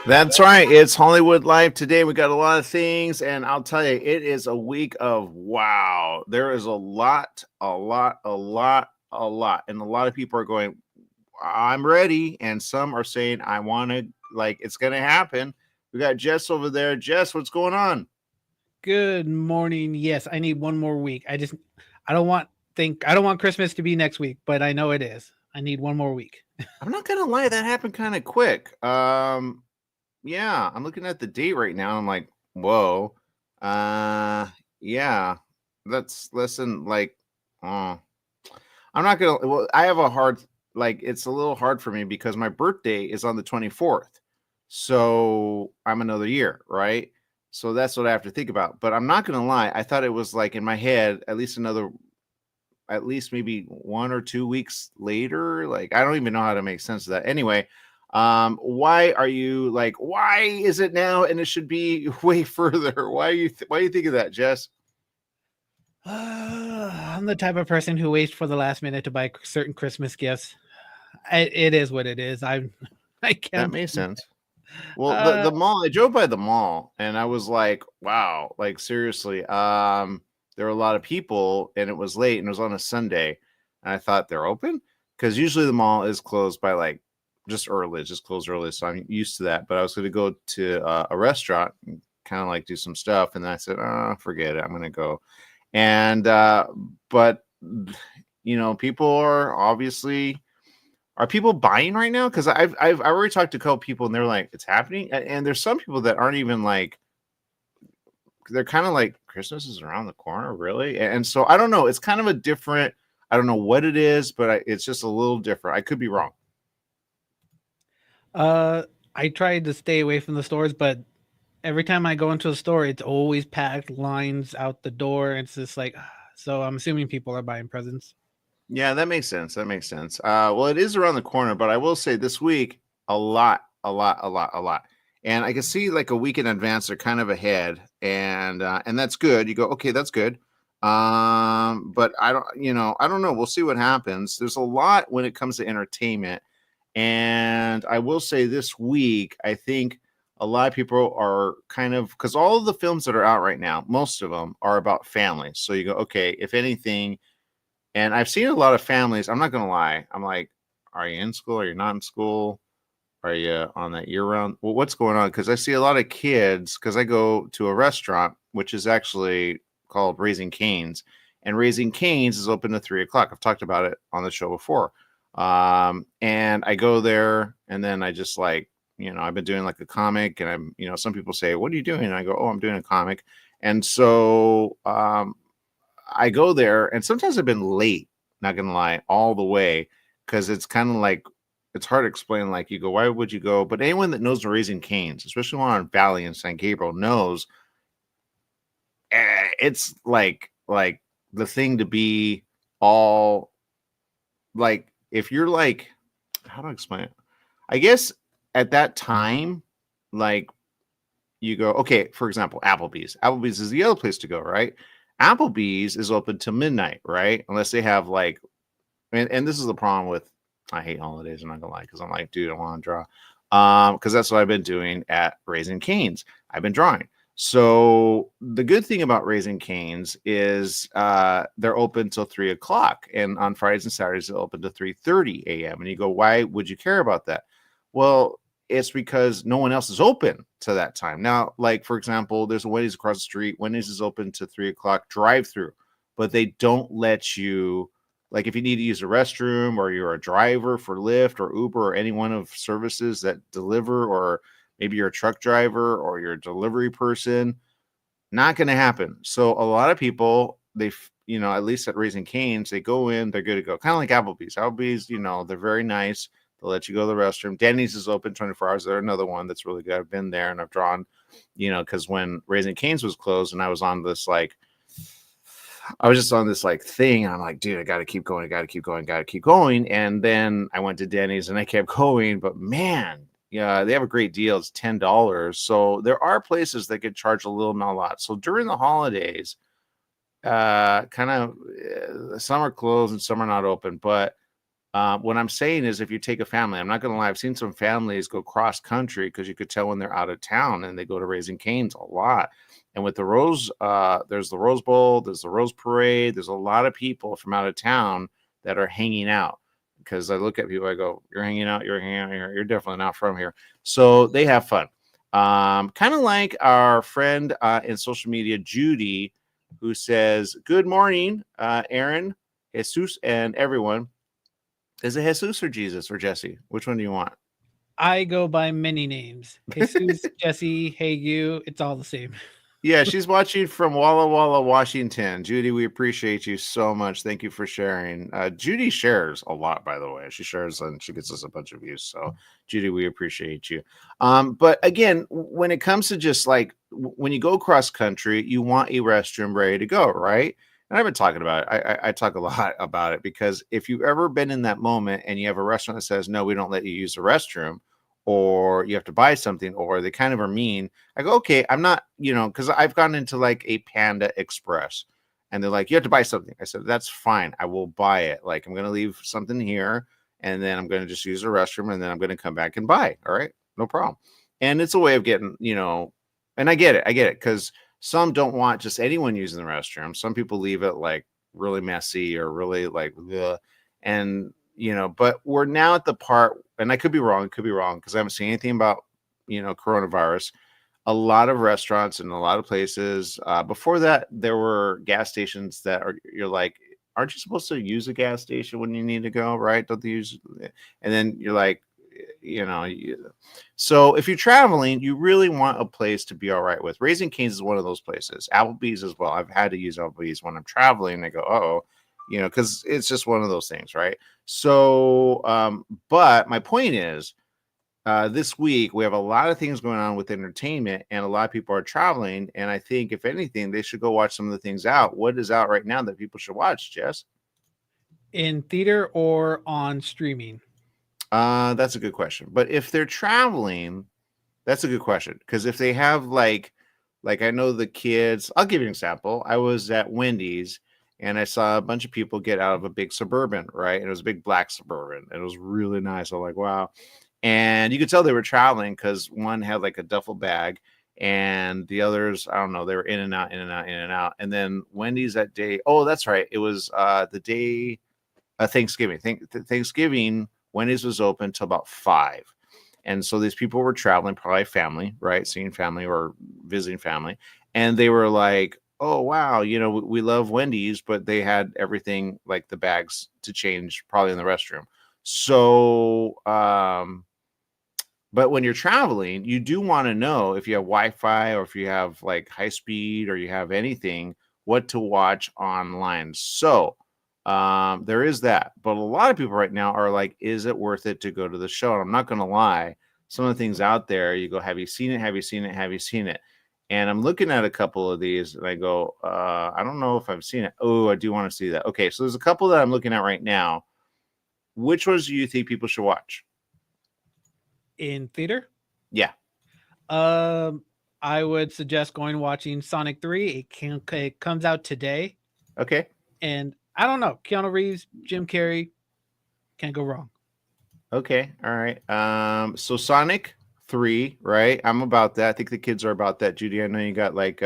That's right. It's Hollywood Life today. We got a lot of things, and I'll tell you, it is a week of wow. There is a lot, and a lot of people are going, I'm ready, and some are saying, I want to, like, it's going to happen. We got Jess over there. Jess, what's going on? Good morning. Yes, I need one more week. I don't want Christmas to be next week, but I know it is. I need one more week. I'm not going to lie, that happened kind of quick. Yeah, I'm looking at the date right now. I'm like, whoa. Uh, yeah, that's less than like, uh, I'm not gonna. Well, I have a hard, like, it's a little hard for me because my birthday is on the 24th, so I'm another year, right? So that's what I have to think about. But I'm not gonna lie, I thought it was like in my head at least maybe 1 or 2 weeks later. Like, I don't even know how to make sense of that. Anyway, why are you like? Why is it now? And it should be way further. Why do you think of that, Jess? I'm the type of person who waits for the last minute to buy certain Christmas gifts. It is what it is. I That can't. makes sense. Well, Uh, the mall, I drove by the mall and I was like, wow, like seriously. There were a lot of people and it was late and it was on a Sunday. And I thought they're open because usually the mall is closed by like just early, it's just closed early. So I'm used to that. But I was going to go to a restaurant and kind of like do some stuff. And then I said, oh, forget it. I'm going to go. And, but, people are obviously are people buying right now? Because I've already talked to a couple people and they're like, it's happening. And there's some people that aren't even like they're kind of like Christmas is around the corner, really. And so I don't know. It's kind of a different. I don't know what it is, but it's just a little different. I could be wrong. uh, I tried to stay away from the stores, but every time I go into a store, it's always packed lines out the door. It's just like, so I'm assuming people are buying presents. Yeah, that makes sense. That makes sense. Well, it is around the corner, but I will say this week, a lot. And I can see like a week in advance, they're kind of ahead, and that's good. You go, okay, that's good. But I don't know. We'll see what happens. There's a lot when it comes to entertainment, and I will say this week, I think a lot of people are kind of because all of the films that are out right now, most of them are about families. So you go, okay, if anything and I've seen a lot of families. I'm not gonna lie. I'm like, are you in school? Are you not in school? Are you on that year round? Well, what's going on? Because I see a lot of kids. Because I go to a restaurant, which is actually called Raising Canes, and Raising Canes is open to 3 o'clock. I've talked about it on the show before. And I go there, and then I just like, I've been doing like a comic, and some people say, "What are you doing?" And I go, "Oh, I'm doing a comic." And so I go there, and sometimes I've been late, not gonna lie, all the way, because it's kind of like it's hard to explain. Like you go, why would you go? But anyone that knows the Raising Canes, especially one on Valley and San Gabriel, knows it's like the thing to be all like if you're like how do I explain it? I guess at that time, like you go, okay, for example, Applebee's. Applebee's is the other place to go, right? Applebee's is open till midnight, right? Unless they have like, and this is the problem with, I hate holidays, I'm not gonna lie, because I'm like, dude, I want to draw. Because that's what I've been doing at Raising Canes. I've been drawing. So the good thing about Raising Canes is they're open till 3 o'clock, and on Fridays and Saturdays they're open to 3:30 a.m. And you go, why would you care about that? Well, it's because no one else is open to that time. Now, like for example, there's a Wendy's across the street. Wendy's is open to 3 o'clock drive through, but they don't let you like if you need to use a restroom or you're a driver for Lyft or Uber or any one of services that deliver, or maybe you're a truck driver or you're a delivery person, not going to happen. So a lot of people, at least at Raising Canes, they go in, they're good to go. Kind of like Applebee's. Applebee's, they're very nice. They'll let you go to the restroom. Denny's is open 24 hours. They're another one that's really good. I've been there and I've drawn, because when Raising Canes was closed and I was on this like, I was just on this like thing. I'm like, dude, I got to keep going. I got to keep going. Got to keep going. And then I went to Denny's and I kept going. But man, yeah, they have a great deal. It's $10. So there are places that could charge a little, not a lot. So during the holidays, kind of some are closed and some are not open. But What I'm saying is, if you take a family, I'm not going to lie, I've seen some families go cross country because you could tell when they're out of town and they go to Raising Cane's a lot. And with the Rose, there's the Rose Bowl, there's the Rose Parade, there's a lot of people from out of town that are hanging out. Because I look at people, I go, "You're hanging out, you're hanging out here, you're definitely not from here." So they have fun. Kind of like our friend in social media, Judy, who says, "Good morning, Aaron, Jesus, and everyone." Is it Jesus or Jesus or Jesse? Which one do you want? I go by many names. Jesus, Jesse, hey you, it's all the same. Yeah, she's watching from Walla Walla, Washington. Judy, we appreciate you so much. Thank you for sharing. Judy shares a lot, by the way. She shares and she gets us a bunch of views. So, Judy, we appreciate you. But again, when it comes to just like when you go cross country, you want a restroom ready to go, right? And I've been talking about it. I talk a lot about it because if you've ever been in that moment and you have a restaurant that says, no, we don't let you use the restroom, or you have to buy something, or they kind of are mean. I go, okay, I'm not, because I've gone into like a Panda Express and they're like, you have to buy something. I said, that's fine. I will buy it. Like, I'm going to leave something here and then I'm going to just use the restroom and then I'm going to come back and buy. All right. No problem. And it's a way of getting, and I get it. Because some don't want just anyone using the restroom. Some people leave it like really messy or really like, ugh. And but we're now at the part, and I could be wrong, because I haven't seen anything about, coronavirus. A lot of restaurants and a lot of places. Before that, there were gas stations that you're like, aren't you supposed to use a gas station when you need to go, right? Don't they use? And then you're like, so if you're traveling, you really want a place to be all right with. Raising Cane's is one of those places. Applebee's as well. I've had to use Applebee's when I'm traveling. I go, oh, because it's just one of those things, right? So, but my point is, this week we have a lot of things going on with entertainment, and a lot of people are traveling. And I think, if anything, they should go watch some of the things out. What is out right now that people should watch, Jess? In theater or on streaming? That's a good question. But if they're traveling, that's a good question, because if they have like I know the kids. I'll give you an example. I was at Wendy's and I saw a bunch of people get out of a big Suburban, right? And it was a big black Suburban. It was really nice. I'm like, wow. And you could tell they were traveling because one had like a duffel bag and the others, I don't know, they were in and out, in and out, in and out. And then Wendy's that day, oh, that's right. It was the day of Thanksgiving. Thanksgiving, Wendy's was open till about 5. And so these people were traveling, probably family, right? Seeing family or visiting family. And they were like, oh, wow, we love Wendy's, but they had everything like the bags to change probably in the restroom. So, but when you're traveling, you do want to know if you have Wi-Fi or if you have like high speed or you have anything, what to watch online. So, there is that. But a lot of people right now are like, is it worth it to go to the show? And I'm not going to lie. Some of the things out there, you go, have you seen it? Have you seen it? Have you seen it? And I'm looking at a couple of these and I go, I don't know if I've seen it. Oh, I do want to see that. Okay. So there's a couple that I'm looking at right now. Which ones do you think people should watch? In theater? Yeah. I would suggest going watching Sonic 3. It comes out today. Okay. And I don't know. Keanu Reeves, Jim Carrey, can't go wrong. Okay. All right. So Sonic 3, right? I'm about that. I think the kids are about that. Judy, I know you got like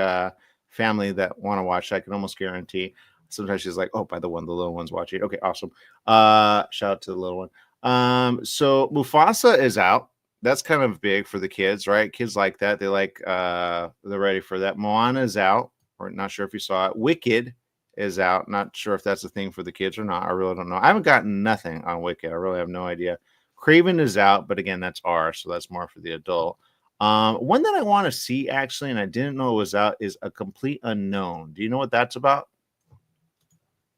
family that want to watch. I can almost guarantee. Sometimes she's like, oh, by the little one's watching. Okay, awesome. Shout out to the little one. So Mufasa is out. That's kind of big for the kids, right? Kids like that. They like they're ready for that. Moana is out. We're not sure if you saw it. Wicked is out. Not sure if that's a thing for the kids or not. I really don't know. I haven't gotten nothing on Wicked. I really have no idea. Craven is out, but again, that's R, so that's more for the adult. One that I want to see actually, and I didn't know it was out, is A Complete Unknown. Do you know what that's about?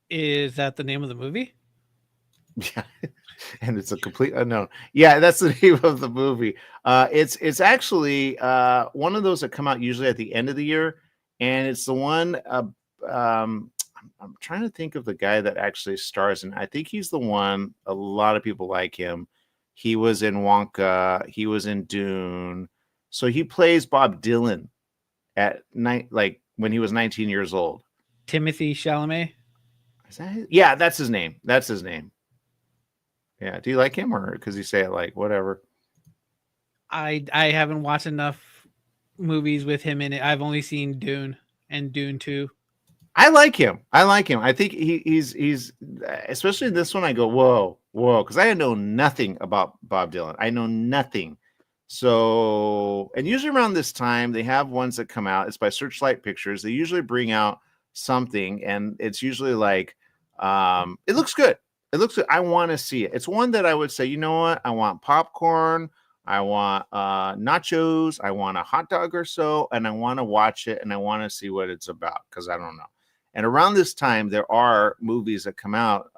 Is that the name of the movie? Yeah, and it's a complete unknown. Yeah, that's the name of the movie. It's actually one of those that come out usually at the end of the year, and it's the one. I'm trying to think of the guy that actually stars in. I think he's the one. A lot of people like him. He was in Wonka. He was in Dune. So he plays Bob Dylan at night, like when he was 19 years old. Timothy Chalamet. Is that his? Yeah, that's his name. That's his name. Yeah. Do you like him, or because you say it like whatever? I haven't watched enough movies with him in it. I've only seen Dune and Dune 2. I like him. I like him. I think he's especially this one. I go whoa whoa because I know nothing about Bob Dylan. I know nothing. So and usually around this time they have ones that come out. It's by Searchlight Pictures. They usually bring out something, and it's usually like it looks good. It looks good. I want to see it. It's one that I would say, you know what? I want popcorn. I want nachos. I want a hot dog or so, and I want to watch it, and I want to see what it's about because I don't know. And around this time, there are movies that come out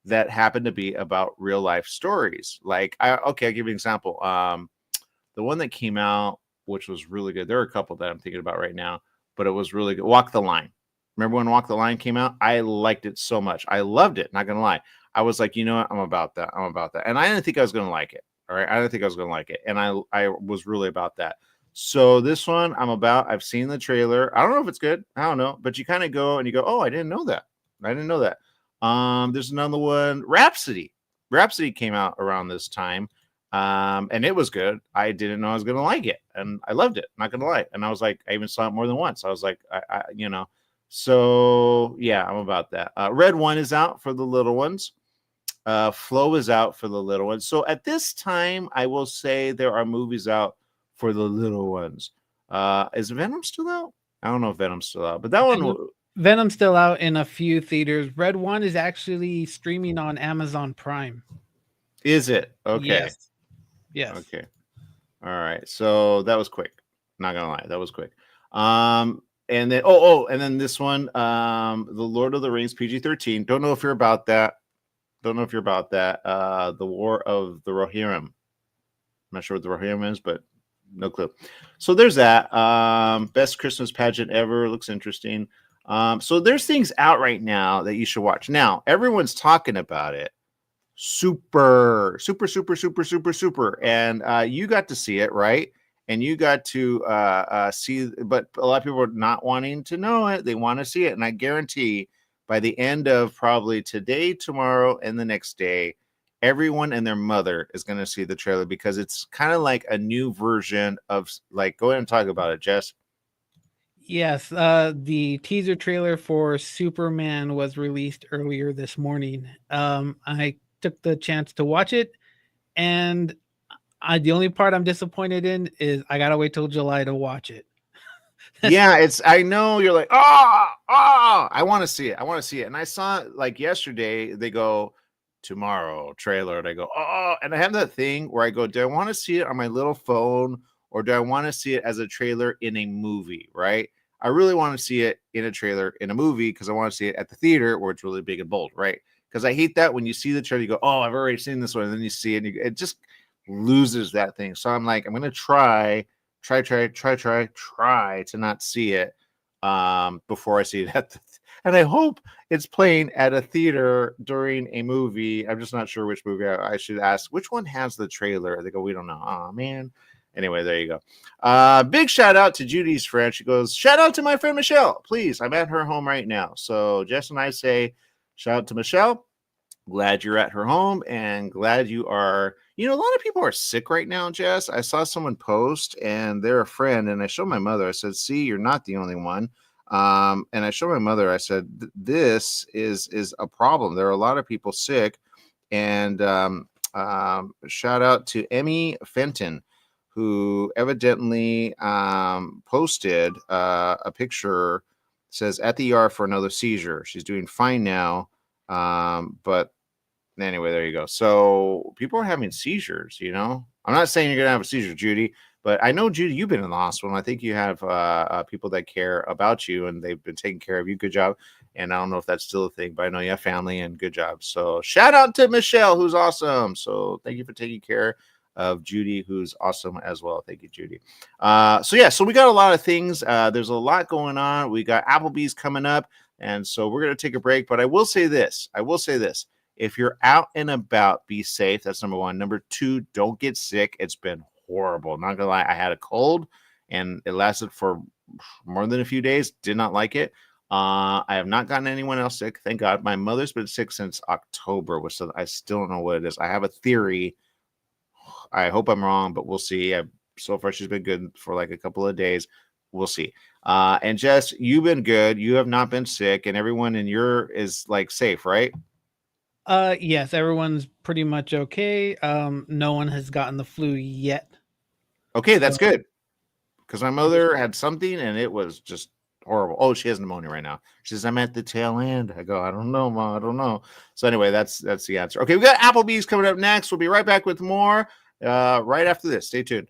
that happen to be about real life stories. Like, okay, I'll give you an example. The one that came out, which was really good. There are a couple that I'm thinking about right now, but it was really good. Walk the Line. Remember when Walk the Line came out? I liked it so much. I loved it. Not gonna lie. I was like, you know what? I'm about that. I'm about that. And I didn't think I was gonna like it. All right. I didn't think I was gonna like it. And I was really about that. So this one I'm about. I've seen the trailer. I don't know if it's good. I don't know, but you kind of go and you go, oh, I didn't know that. I didn't know that. There's another one, Rhapsody. Rhapsody came out around this time, and it was good. I didn't know I was gonna like it, and I loved it. Not gonna lie. And I was like, I even saw it more than once. I was like, you know. So yeah, I'm about that. Red One is out for the little ones. Flow is out for the little ones. So at this time, I will say there are movies out for the little ones. Is Venom still out? I don't know if Venom's still out, but that one Venom's still out in a few theaters. Red One is actually streaming on Amazon Prime. is it. Okay. Yes. Yes. Okay. All right. So that was quick. Not gonna lie, that was quick. And then and then this one, the Lord of the Rings PG-13. Don't know if you're about that. Don't know if you're about that. The War of the Rohirrim. I'm not sure what the Rohirrim is, but no clue. So there's that. Best Christmas pageant ever. Looks interesting. So there's things out right now that you should watch. Now, everyone's talking about it. Super. And you got to see it, right? And you got to see, but a lot of people are not wanting to know it. They want to see it. And I guarantee by the end of probably today, tomorrow, and the next day, everyone and their mother is going to see the trailer because it's kind of like a new version of like, go ahead and talk about it, Jess. Yes, the teaser trailer for Superman was released earlier this morning. I took the chance to watch it, and the only part I'm disappointed in is I gotta wait till July to watch it. Yeah, I know you're like, I want to see it. I want to see it. And I saw it like yesterday, they go tomorrow trailer, and I go, oh, and I have that thing where I go, do I want to see it on my little phone or do I want to see it as a trailer in a movie? Right. I really want to see it in a trailer in a movie because I want to see it at the theater where it's really big and bold, right? Because I hate that when you see the trailer, you go, oh, I've already seen this one, and then you see it, and it just loses that thing. So I'm like, I'm gonna try to not see it before I see it and I hope it's playing at a theater during a movie. I'm just not sure which movie. I should ask which one has the trailer. They go, we don't know. Oh man. Anyway, there you go. Big shout out to Judy's friend. She goes, shout out to my friend Michelle. Please, I'm at her home right now. So Jess and I say, shout out to Michelle. Glad you're at her home and glad you are. You know, a lot of people are sick right now, Jess. I saw someone post and they're a friend, and I showed my mother. I said, see, you're not the only one. And I showed my mother, I said, this is a problem. There are a lot of people sick. And shout out to Emmy Fenton, who evidently posted a picture, says at the ER for another seizure. She's doing fine now. But anyway, there you go. So people are having seizures, you know. I'm not saying you're gonna have a seizure, Judy, but I know, Judy, you've been in the hospital. And I think you have people that care about you and they've been taking care of you. Good job. And I don't know if that's still a thing, but I know you have family and good job. So shout out to Michelle, who's awesome. So thank you for taking care of Judy, who's awesome as well. Thank you, Judy. So we got a lot of things. There's a lot going on. We got Applebee's coming up. And so we're going to take a break. But I will say this. If you're out and about, be safe. That's number one. Number two, don't get sick. It's been horrible. Not gonna lie, I had a cold and it lasted for more than a few days. Did not like it. I have not gotten anyone else sick, thank God. My mother's been sick since October, which I still don't know what it is. I have a theory. I hope I'm wrong, but we'll see. So far, she's been good for like a couple of days. We'll see. And Jess, you've been good. You have not been sick, and everyone in your is like safe, right? Yes, everyone's pretty much okay. No one has gotten the flu yet. Okay, that's good. Because my mother had something, and it was just horrible. Oh, she has pneumonia right now. She says, I'm at the tail end. I go, I don't know, Ma. I don't know. So anyway, that's the answer. Okay, we got Applebee's coming up next. We'll be right back with more right after this. Stay tuned.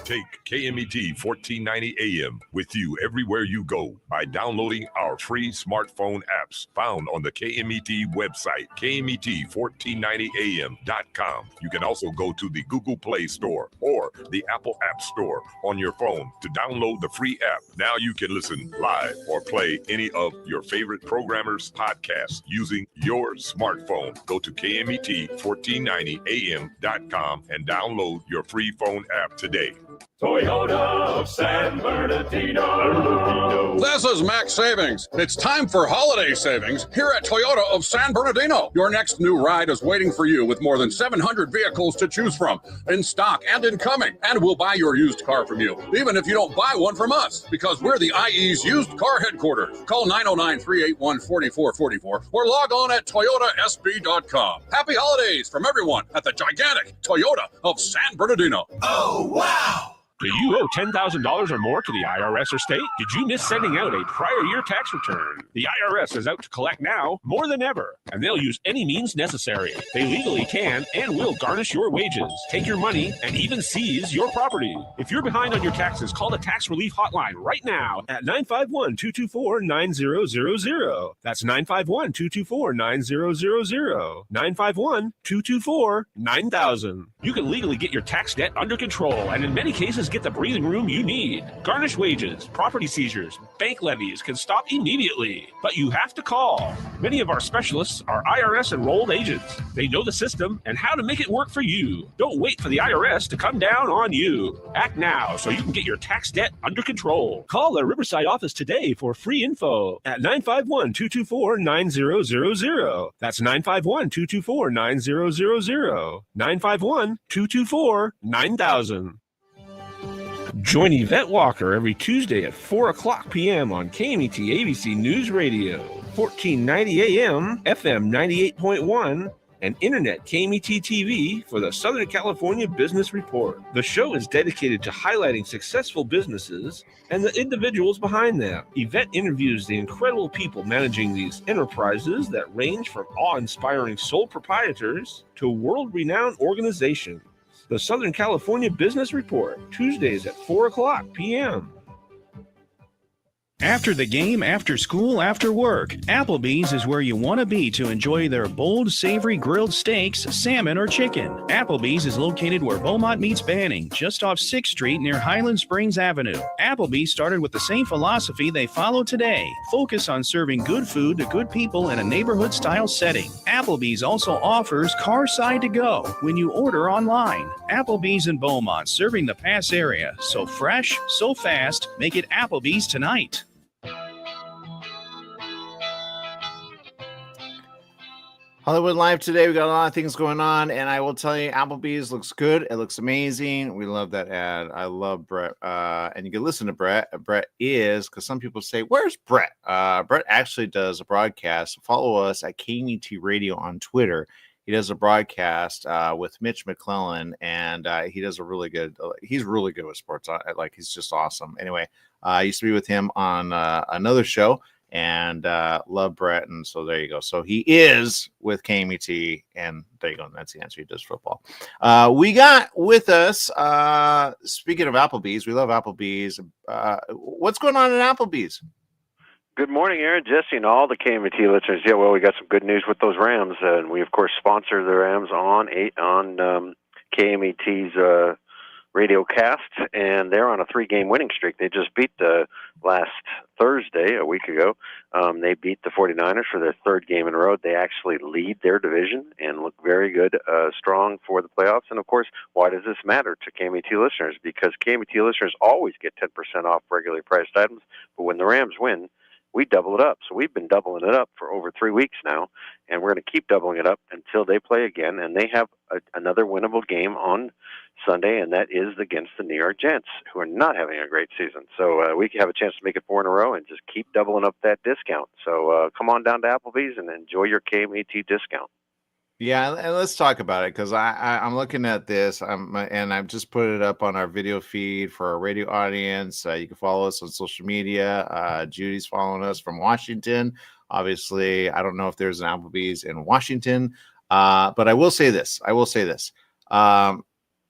Take KMET 1490 AM with you everywhere you go by downloading our free smartphone apps found on the KMET website, KMET1490am.com. You can also go to the Google Play Store or the Apple App Store on your phone to download the free app. Now you can listen live or play any of your favorite programmers' podcasts using your smartphone. Go to KMET1490am.com and download your free phone app today. Toyota of San Bernardino. This is Max Savings. It's time for holiday savings here at Toyota of San Bernardino. Your next new ride is waiting for you with more than 700 vehicles to choose from, in stock and incoming. And we'll buy your used car from you, even if you don't buy one from us, because we're the IE's used car headquarters. Call 909-381-4444 or log on at toyotasb.com. Happy holidays from everyone at the gigantic Toyota of San Bernardino. Oh, wow! Do you owe $10,000 or more to the IRS or state? Did you miss sending out a prior year tax return? The IRS is out to collect now more than ever, and they'll use any means necessary. They legally can and will garnish your wages, take your money, and even seize your property. If you're behind on your taxes, call the Tax Relief Hotline right now at 951-224-9000. That's 951-224-9000. 951-224-9000. You can legally get your tax debt under control, and in many cases, get the breathing room you need. Garnished wages, property seizures, bank levies can stop immediately, but you have to call. Many of our specialists are IRS enrolled agents. They know the system and how to make it work for you. Don't wait for the IRS to come down on you. Act now so you can get your tax debt under control. Call the Riverside office today for free info at 951-224-9000. That's 951-224-9000. 951-224-9000. Join Yvette Walker every Tuesday at 4 o'clock p.m. on KMET ABC News Radio, 1490 AM, FM 98.1, and Internet KMET TV for the Southern California Business Report. The show is dedicated to highlighting successful businesses and the individuals behind them. Yvette interviews the incredible people managing these enterprises that range from awe-inspiring sole proprietors to world-renowned organizations. The Southern California Business Report, Tuesdays at 4 o'clock p.m. After the game, after school, after work, Applebee's is where you want to be to enjoy their bold, savory grilled steaks, salmon, or chicken. Applebee's is located where Beaumont meets Banning, just off 6th Street near Highland Springs Avenue. Applebee's started with the same philosophy they follow today. Focus on serving good food to good people in a neighborhood-style setting. Applebee's also offers car side to go when you order online. Applebee's in Beaumont, serving the Pass area. So fresh, so fast, make it Applebee's tonight. Hollywood Live today. We got a lot of things going on, and I will tell you, Applebee's looks good. It looks amazing. We love that ad. I love Brett. And you can listen to Brett. Brett is, because some people say, where's Brett? Brett actually does a broadcast. Follow us at KMET Radio on Twitter. He does a broadcast with Mitch McClellan, and he does a really good, he's really good with sports. Like, he's just awesome. Anyway, I used to be with him on another show, and love Brett, and so there you go. So he is with KMET, and there you go. And that's the answer. He does football. We got with us, speaking of Applebee's, we love Applebee's. What's going on at Applebee's? Good morning, Aaron, Jesse, and all the KMET listeners. Yeah, well, we got some good news with those Rams, and we, of course, sponsor the Rams on KMET's radio cast, and they're on a 3-game winning streak. They just beat the last Thursday, a week ago. They beat the 49ers for their 3rd game in a row. They actually lead their division and look very good, strong for the playoffs. And, of course, why does this matter to KMET listeners? Because KMET listeners always get 10% off regularly priced items, but when the Rams win, we double it up. So we've been doubling it up for over 3 weeks now, and we're going to keep doubling it up until they play again. And they have another winnable game on Sunday, and that is against the New York Jets, who are not having a great season. So we have a chance to make it 4 in a row and just keep doubling up that discount. So come on down to Applebee's and enjoy your KMET discount. Yeah, and let's talk about it because I'm looking at this. And I've just put it up on our video feed for our radio audience. You can follow us on social media. Judy's following us from Washington. Obviously, I don't know if there's an Applebee's in Washington, but I will say this.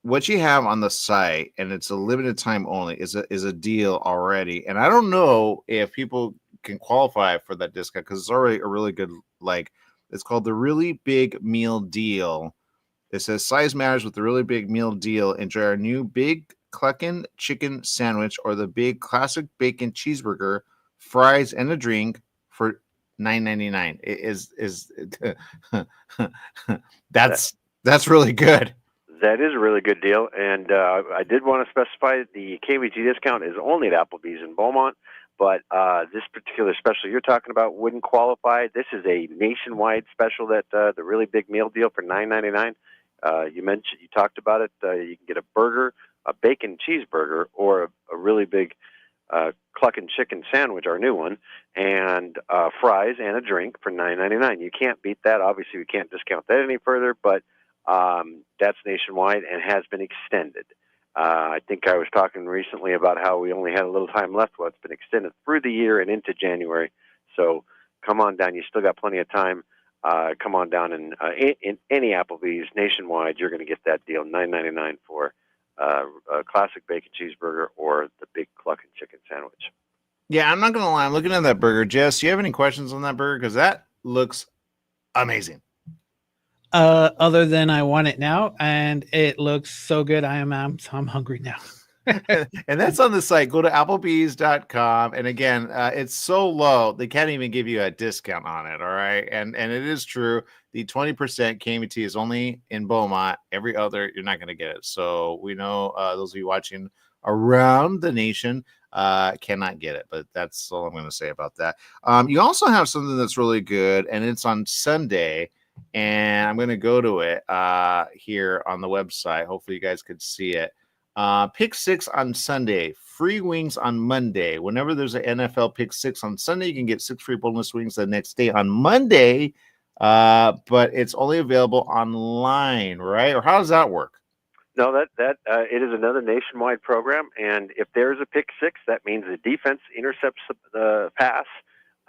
What you have on the site, and it's a limited time only, is a deal already. And I don't know if people can qualify for that discount because it's already a really good It's called the Really Big Meal Deal. It says size matters with the Really Big Meal Deal. Enjoy our new Big Cluckin' Chicken Sandwich or the Big Classic Bacon Cheeseburger, fries, and a drink for $9.99. That's really good. That is a really good deal. And I did want to specify the KVT discount is only at Applebee's in Beaumont. But this particular special you're talking about wouldn't qualify. This is a nationwide special that the Really Big Meal Deal for $9.99. You talked about it. You can get a burger, a bacon cheeseburger, or a really big Cluckin' Chicken Sandwich, our new one, and fries and a drink for $9.99. You can't beat that. Obviously, we can't discount that any further, but that's nationwide and has been extended. I think I was talking recently about how we only had a little time left. Well, it's been extended through the year and into January. So come on down. You still got plenty of time. Come on down and in any Applebee's nationwide, you're going to get that deal, $9.99 for a classic bacon cheeseburger or the Big Cluckin' Chicken Sandwich. Yeah, I'm not going to lie. I'm looking at that burger. Jess, do you have any questions on that burger? Because that looks amazing. Other than I want it now, and it looks so good. I'm hungry now. And that's on the site. Go to Applebee's.com. And again, it's so low they can't even give you a discount on it. All right. And it is true. The 20% KMT is only in Beaumont. Every other, you're not going to get it. So we know those of you watching around the nation cannot get it. But that's all I'm going to say about that. You also have something that's really good, and it's on Sunday. And I'm going to go to it here on the website. Hopefully you guys could see it. Pick 6 on Sunday, free wings on Monday. Whenever there's an NFL Pick 6 on Sunday, you can get 6 free boneless wings the next day on Monday. But it's only available online, right? Or how does that work? No, that it is another nationwide program. And if there's a Pick 6, that means the defense intercepts the pass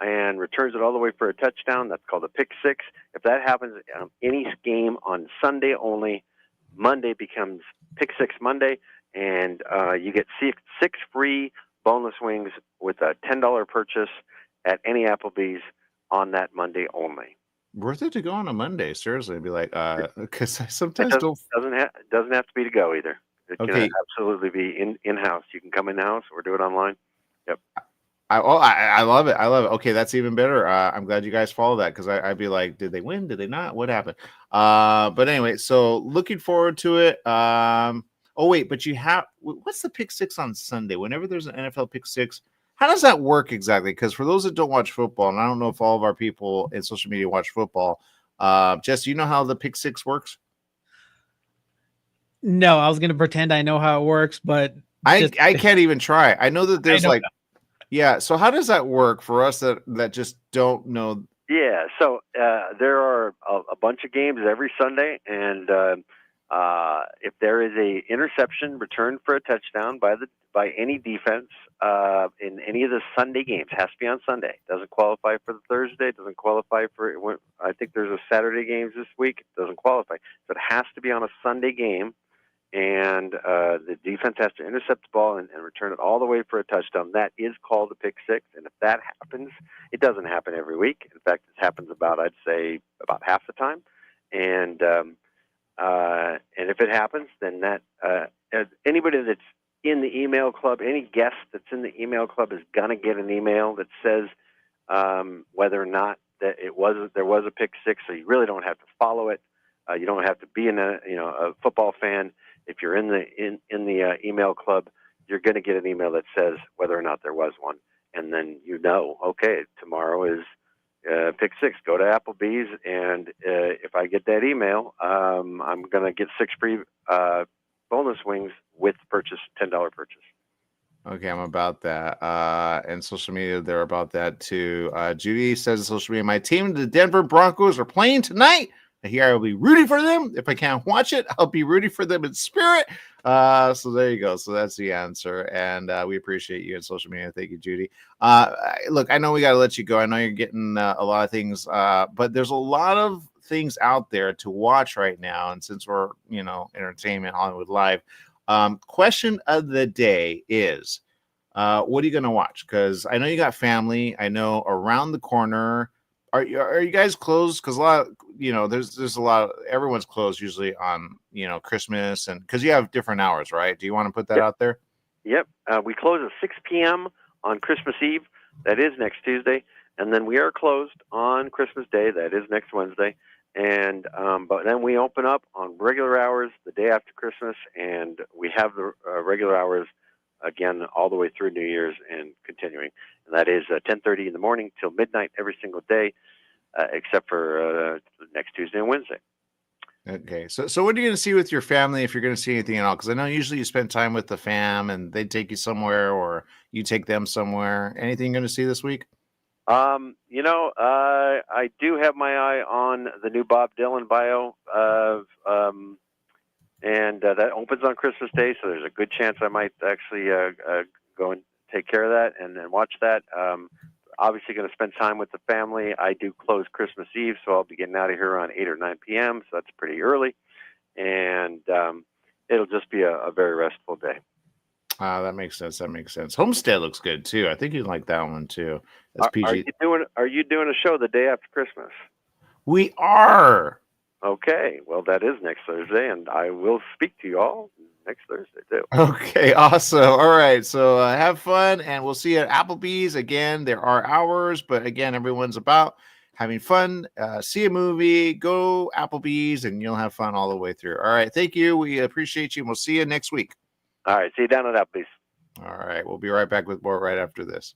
and returns it all the way for a touchdown. That's called a Pick 6. If that happens any game on Sunday only, Monday becomes Pick 6 Monday, and you get 6 free boneless wings with a $10 purchase at any Applebee's on that Monday only. Worth it to go on a Monday, seriously. I'd be like, because I sometimes doesn't have to be to go either. It Okay. can absolutely be in-house. You can come in-house or do it online. Yep. I love it. I love it. Okay, that's even better. I'm glad you guys follow that because I'd be like, did they win? Did they not? What happened? But anyway, so looking forward to it. Oh wait, but you have what's the Pick 6 on Sunday? Whenever there's an NFL Pick 6, how does that work exactly? Because for those that don't watch football, and I don't know if all of our people in social media watch football, Jess, you know how the Pick 6 works? No, I was going to pretend I know how it works, but I can't even try. I know that there's yeah. So how does that work for us that just don't know? Yeah. So there are a bunch of games every Sunday, and if there is a interception returned for a touchdown by any defense in any of the Sunday games, has to be on Sunday. Doesn't qualify for the Thursday. Doesn't qualify for. I think there's a Saturday games this week. Doesn't qualify. So it has to be on a Sunday game. And the defense has to intercept the ball and return it all the way for a touchdown. That is called a Pick 6. And if that happens, it doesn't happen every week. In fact, it happens about half the time. And And if it happens, then that anybody that's in the email club, any guest that's in the email club is going to get an email that says whether or not that there was a pick six. So you really don't have to follow it. You don't have to be a football fan. If you're in the email club, you're going to get an email that says whether or not there was one, and then okay, tomorrow is pick six. Go to Applebee's, and if I get that email, I'm going to get 6 free bonus wings with purchase, $10 purchase. Okay, I'm about that. And social media, they're about that too. Judy says on social media, my team, the Denver Broncos, are playing tonight. Here I will be rooting for them. If I can't watch it, I'll be rooting for them in spirit. So there you go. So that's the answer. And we appreciate you on social media. Thank you, Judy. Look, I know we got to let you go. I know you're getting a lot of things, but there's a lot of things out there to watch right now. And since we're, Entertainment Hollywood Live, question of the day is, what are you going to watch? Because I know you got family. I know around the corner. Are you guys closed? Because a lot of, there's a lot of, everyone's closed usually on, Christmas, and because you have different hours, right? Do you want to put that out there? Yep. We close at 6 p.m. on Christmas Eve. That is next Tuesday. And then we are closed on Christmas Day. That is next Wednesday. And but then we open up on regular hours the day after Christmas, and we have the regular hours again all the way through New Year's and continuing. And that is 10:30 in the morning till midnight every single day, except for next Tuesday and Wednesday. Okay, so what are you going to see with your family if you're going to see anything at all? Because I know usually you spend time with the fam and they take you somewhere or you take them somewhere. Anything you're going to see this week? I do have my eye on the new Bob Dylan bio, and that opens on Christmas Day, so there's a good chance I might actually go and take care of that and then watch that. Obviously going to spend time with the family. I do close Christmas Eve, so I'll be getting out of here around 8 or 9 p.m., so that's pretty early. And it'll just be a very restful day. That makes sense. Homestead looks good, too. I think you'd like that one, too. That's PG. Are you doing a show the day after Christmas? We are. Okay. Well, that is next Thursday, and I will speak to you all next Thursday, too. Okay, awesome. All right, so have fun, and we'll see you at Applebee's. Again, there are hours, but again, everyone's about having fun. See a movie, go Applebee's, and you'll have fun all the way through. All right, thank you. We appreciate you, and we'll see you next week. All right, see you down at Applebee's. All right, we'll be right back with more right after this.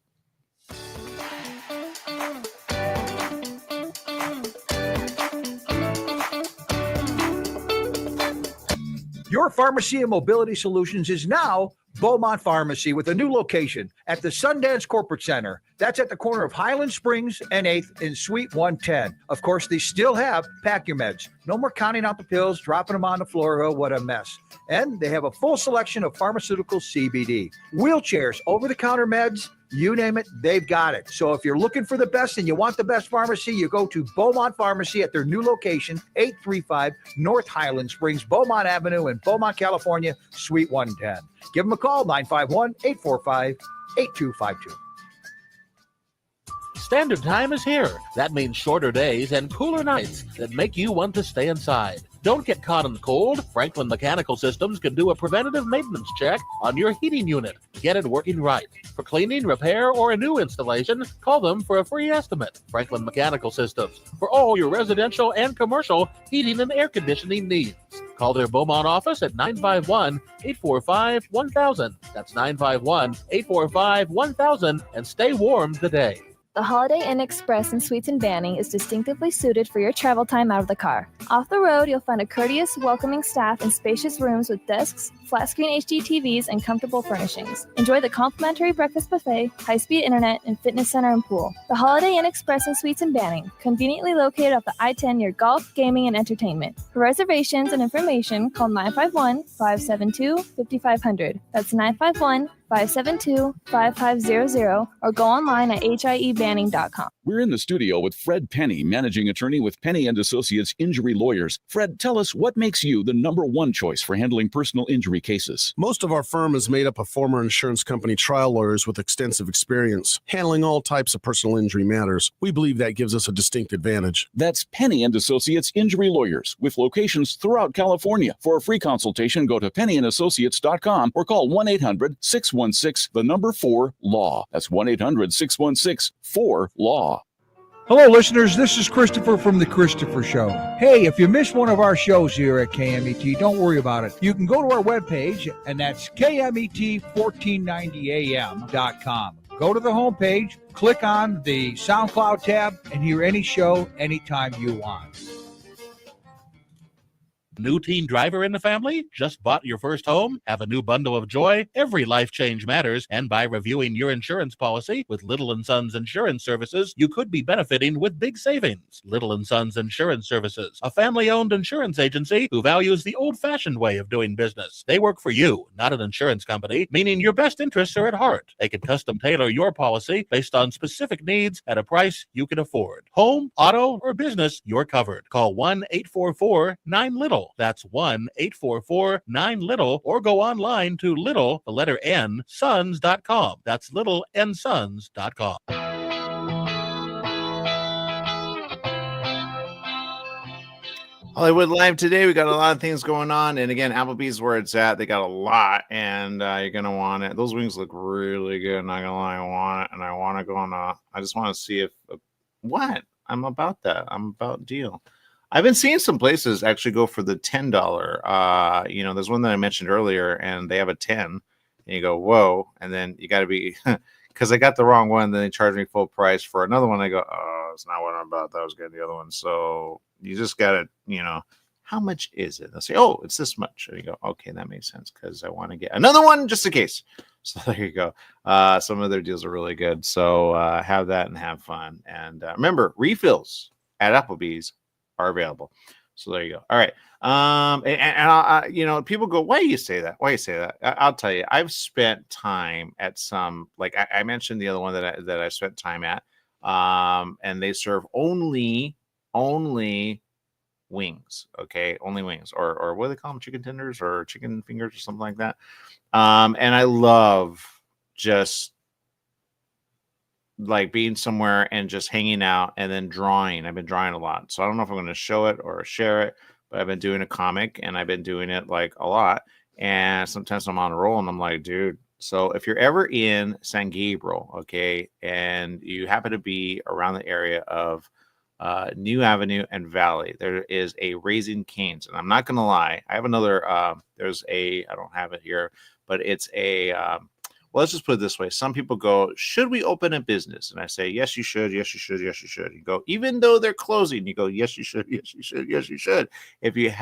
Your pharmacy and mobility solutions is now Beaumont Pharmacy with a new location at the Sundance Corporate Center. That's at the corner of Highland Springs and 8th in Suite 110. Of course, they still have Pack Your Meds. No more counting out the pills, dropping them on the floor. Oh, what a mess. And they have a full selection of pharmaceutical CBD. Wheelchairs, over-the-counter meds, you name it, they've got it. So if you're looking for the best and you want the best pharmacy, you go to Beaumont Pharmacy at their new location, 835 North Highland Springs, Beaumont Avenue in Beaumont, California, Suite 110. Give them a call, 951-845-8252. Standard time is here. That means shorter days and cooler nights that make you want to stay inside. Don't get caught in the cold. Franklin Mechanical Systems can do a preventative maintenance check on your heating unit. Get it working right. For cleaning, repair, or a new installation, call them for a free estimate. Franklin Mechanical Systems, for all your residential and commercial heating and air conditioning needs. Call their Beaumont office at 951-845-1000. That's 951-845-1000, and stay warm today. The Holiday Inn Express in Suites and Banning is distinctively suited for your travel time out of the car. Off the road, you'll find a courteous, welcoming staff and spacious rooms with desks, flat-screen HD TVs, and comfortable furnishings. Enjoy the complimentary breakfast buffet, high-speed internet, and fitness center and pool. The Holiday Inn Express in Suites and Banning, conveniently located off the I-10 near golf, gaming, and entertainment. For reservations and information, call 951-572-5500. That's 951-572-5500, or go online at hiebanning.com. We're in the studio with Fred Penny, managing attorney with Penny and Associates Injury Lawyers. Fred, tell us what makes you the number one choice for handling personal injury cases. Most of our firm is made up of former insurance company trial lawyers with extensive experience handling all types of personal injury matters. We believe that gives us a distinct advantage. That's Penny and Associates Injury Lawyers with locations throughout California. For a free consultation, go to pennyandassociates.com or call 1-800-616-4LAW. That's 1-800-616-4LAW. Hello, listeners. This is Christopher from The Christopher Show. Hey, if you missed one of our shows here at KMET, don't worry about it. You can go to our webpage, and that's KMET1490am.com. Go to the homepage, click on the SoundCloud tab, and hear any show anytime you want. New teen driver in the family? Just bought your first home? Have a new bundle of joy? Every life change matters, and by reviewing your insurance policy with Little & Sons Insurance Services, you could be benefiting with big savings. Little & Sons Insurance Services, a family-owned insurance agency who values the old-fashioned way of doing business. They work for you, not an insurance company, meaning your best interests are at heart. They can custom tailor your policy based on specific needs at a price you can afford. Home, auto, or business, you're covered. Call 1-844-9-LITTLE. That's 1-844-9-LITTLE, or go online to little, the letter N, sons.com. That's littlensons.com. Hollywood Live today. We got a lot of things going on. And again, Applebee's where it's at. They got a lot, and you're going to want it. Those wings look really good. Not going to lie. I want it, and I want to go on I just want to see if, what? I'm about that. I'm about deal. I've been seeing some places actually go for the $10. There's one that I mentioned earlier, and they have a 10, and you go, whoa. And then you got to be, because I got the wrong one. Then they charge me full price for another one. I go, oh, it's not what I'm about. That was getting the other one. So you just got to, how much is it? They'll say, oh, it's this much. And you go, okay, that makes sense because I want to get another one just in case. So there you go. Some of their deals are really good. So have that and have fun. And remember, refills at Applebee's are available. So there you go. All right. People go, why do you say that? Why do you say that? I'll tell you, I've spent time at some, like I mentioned the other one that I spent time at, and they serve only wings. Okay. Only wings, or what do they call them? Chicken tenders or chicken fingers or something like that. And I love just like being somewhere and just hanging out and then drawing. I've been drawing a lot. So I don't know if I'm going to show it or share it, but I've been doing a comic and I've been doing it like a lot. And sometimes I'm on a roll and I'm like, dude. So if you're ever in San Gabriel, okay, and you happen to be around the area of New Avenue and Valley, there is a Raising Cane's. And I'm not going to lie. I have another, I don't have it here, but it's a, well, let's just put it this way. Some people go, should we open a business? And I say, yes, you should. Yes, you should. Yes, you should. You go, even though they're closing, you go, yes, you should. Yes, you should. Yes, you should. If you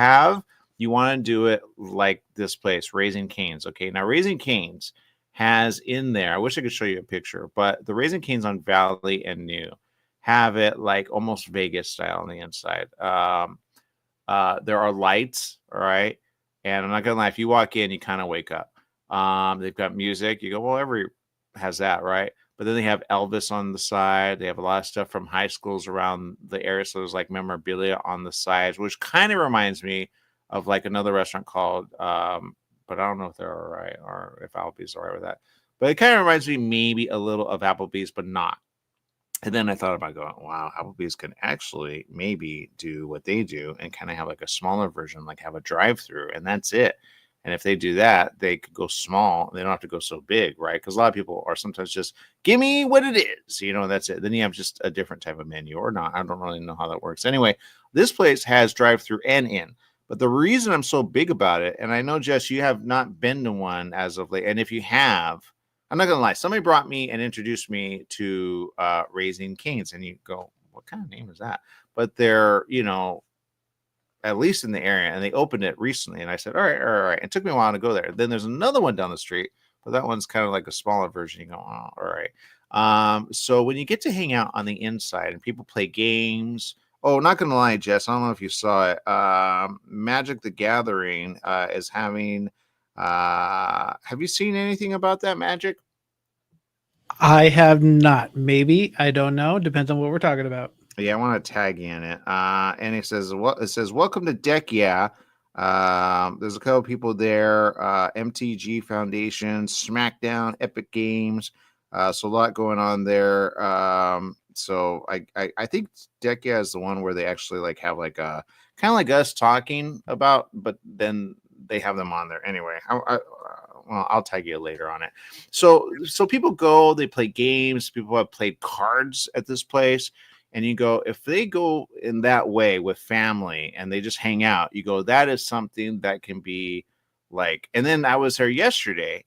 want to do it like this place, Raising Cane's. Okay. Now, Raising Cane's has in there, I wish I could show you a picture, but the Raising Cane's on Valley and New have it like almost Vegas style on the inside. There are lights. All right. And I'm not going to lie. If you walk in, you kind of wake up. They've got music. You go, well, every has that, right? But then they have Elvis on the side. They have a lot of stuff from high schools around the area. So there's like memorabilia on the sides, which kind of reminds me of like another restaurant called, but I don't know if they're all right or if Applebee's all right with that. But it kind of reminds me maybe a little of Applebee's, but not. And then I thought about going, wow, Applebee's can actually maybe do what they do and kind of have like a smaller version, like have a drive-through, and that's it. And if they do that, they could go small. They don't have to go so big, right? Because a lot of people are sometimes just, give me what it is, that's it. Then you have just a different type of menu or not. I don't really know how that works. Anyway, this place has drive-through and in. But the reason I'm so big about it, and I know, Jess, you have not been to one as of late. And if you have, I'm not going to lie. Somebody brought me and introduced me to Raising Cane's. And you go, what kind of name is that? But they're, at least in the area, and they opened it recently. And I said, all right. It took me a while to go there. Then there's another one down the street, but that one's kind of like a smaller version. You go, oh, all right. So when you get to hang out on the inside and people play games, not going to lie, Jess, I don't know if you saw it. Magic the Gathering is having, have you seen anything about that, Magic? I have not. Maybe. I don't know. Depends on what we're talking about. Yeah, I want to tag you in it. And it says, welcome to Deck Yeah. There's a couple people there. MTG Foundation, SmackDown, Epic Games. So a lot going on there. So I think Deck Yeah is the one where they actually like have like a kind of like us talking about, but then they have them on there anyway. Well, I'll tag you later on it. So people go, they play games. People have played cards at this place. And you go, if they go in that way with family and they just hang out, you go, that is something that can be like. And then I was there yesterday,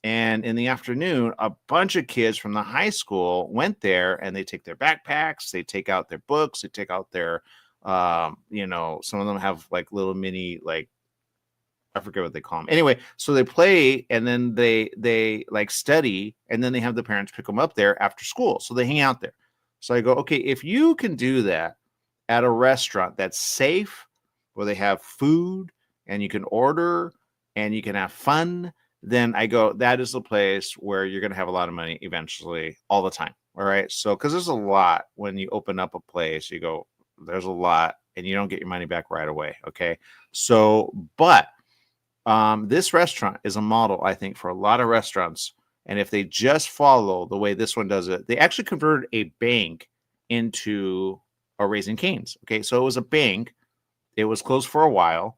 and in the afternoon, a bunch of kids from the high school went there, and they take their backpacks, they take out their books, they take out their, some of them have like little mini, like, I forget what they call them. Anyway, so they play, and then they like study, and then they have the parents pick them up there after school. So they hang out there. So I go, okay, if you can do that at a restaurant that's safe, where they have food and you can order and you can have fun, then I go, that is the place where you're going to have a lot of money eventually, all the time. All right. So, because there's a lot when you open up a place, you go, there's a lot, and you don't get your money back right away. Okay. So, but this restaurant is a model, I think, for a lot of restaurants. And if they just follow the way this one does it, they actually converted a bank into a Raising Cane's. Okay, so it was a bank. It was closed for a while.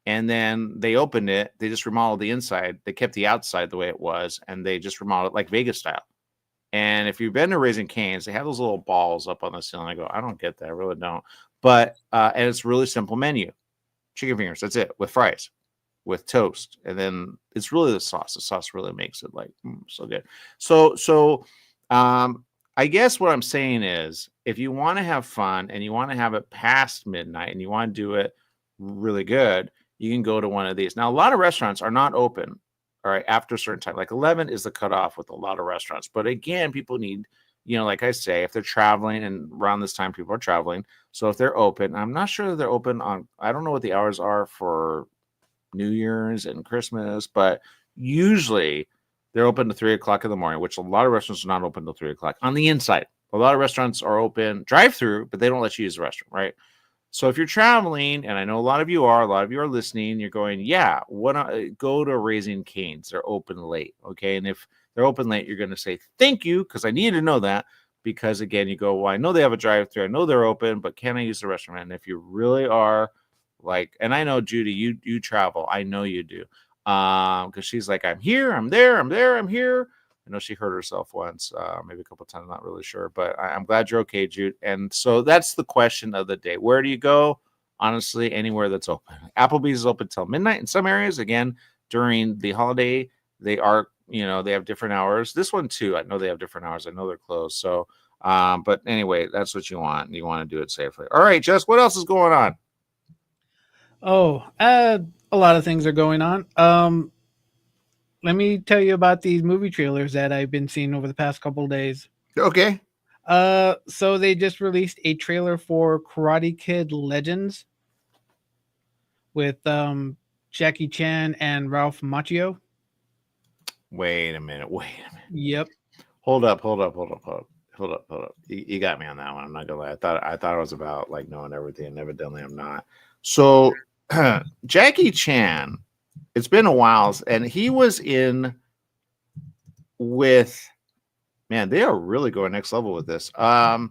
And then they opened it. They just remodeled the inside. They kept the outside the way it was. And they just remodeled it like Vegas style. And if you've been to Raising Cane's, they have those little balls up on the ceiling. I go, I don't get that. I really don't. But, and it's a really simple menu. Chicken fingers, that's it, with fries, with toast, and then it's really the sauce. The sauce really makes it like so good. So I guess what I'm saying is, if you want to have fun and you want to have it past midnight and you want to do it really good, you can go to one of these. Now, a lot of restaurants are not open, all right, after a certain time. Like 11 is the cutoff with a lot of restaurants. But again, people need, like I say, if they're traveling, and around this time people are traveling, so if they're open, I'm not sure that they're open on. I don't know what the hours are for New Year's and Christmas, but usually they're open to 3:00 in the morning, which a lot of restaurants are not open till 3:00 on the inside. A lot of restaurants are open drive-through, but they don't let you use the restroom, right? So if you're traveling, and I know a lot of you are listening, you're going, yeah, go to Raising Cane's. They're open late, okay? And if they're open late, you're going to say thank you, because I need to know that, because again, you go, well, I know they have a drive-through, I know they're open, but can I use the restroom? And if you really are like, and I know, Judy, you travel. I know you do. Because she's like, I'm here, I'm there, I'm here. I know she hurt herself once, maybe a couple of times, I'm not really sure. But I'm glad you're okay, Jude. And so that's the question of the day. Where do you go? Honestly, anywhere that's open. Applebee's is open till midnight in some areas. Again, during the holiday, they are, they have different hours. This one too, I know they have different hours. I know they're closed. So, but anyway, that's what you want. You want to do it safely. All right, Jess, what else is going on? Oh, a lot of things are going on. Let me tell you about these movie trailers that I've been seeing over the past couple of days. Okay. So they just released a trailer for Karate Kid Legends with Jackie Chan and Ralph Macchio. Wait a minute. Yep. Hold up. You got me on that one. I'm not gonna lie. I thought it was about like knowing everything, and evidently I'm not. So Jackie Chan, it's been a while, and he was in with, man, they are really going next level with this. Okay,